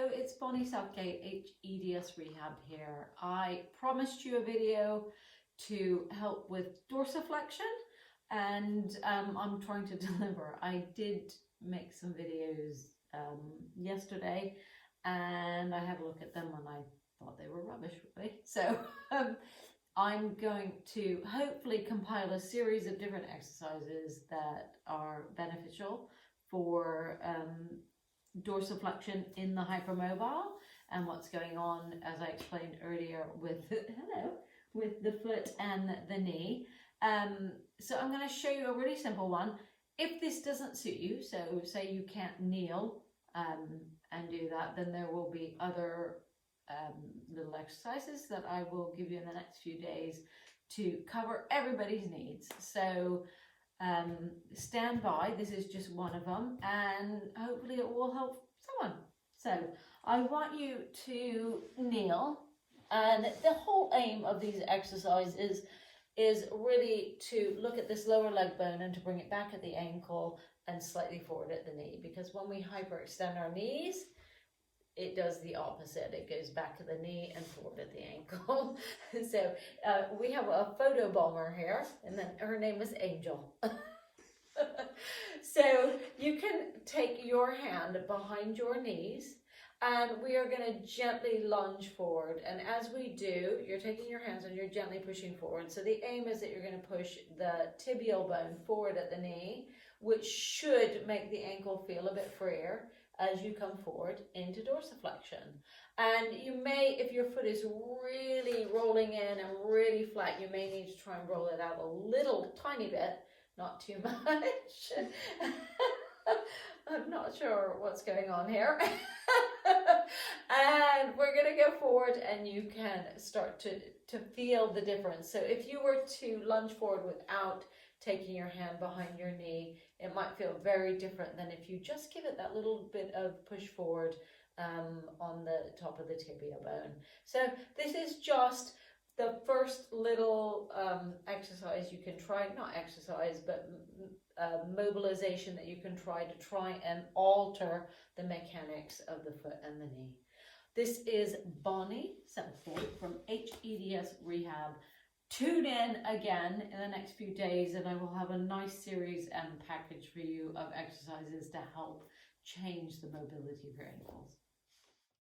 Hello, it's Bonnie Southgate, hEDS Rehab here. I promised you a video to help with dorsiflexion, and I'm trying to deliver. I did make some videos yesterday, and I had a look at them and I thought they were rubbish, really. So I'm going to hopefully compile a series of different exercises that are beneficial for dorsiflexion in the hypermobile and what's going on, as I explained earlier, with the foot and the knee. So I'm going to show you a really simple one. If this doesn't suit you, so say you can't kneel and do that, then there will be other little exercises that I will give you in the next few days to cover everybody's needs. So stand by, this is just one of them, and hopefully it will help someone. So I want you to kneel, and the whole aim of these exercises is really to look at this lower leg bone and to bring it back at the ankle and slightly forward at the knee, because when we hyperextend our knees, it does the opposite. It goes back at the knee and forward at the ankle. So we have a photo bomber here, and then her name is Angel. So you can take your hand behind your knees, and we are going to gently lunge forward. And as we do, you're taking your hands and you're gently pushing forward. So the aim is that you're going to push the tibial bone forward at the knee, which should make the ankle feel a bit freer as you come forward into dorsiflexion. And you may, if your foot is really rolling in and really flat, you may need to try and roll it out a little tiny bit, not too much. I'm not sure what's going on here. And we're going to go forward, and you can start to feel the difference. So if you were to lunge forward without taking your hand behind your knee, it might feel very different than if you just give it that little bit of push forward on the top of the tibia bone. So this is just the first little exercise you can try, not exercise, but mobilization that you can try and alter the mechanics of the foot and the knee. This is Bonnie Southgate from hEDS Rehab. Tune in again in the next few days, and I will have a nice series and package for you of exercises to help change the mobility of your ankles.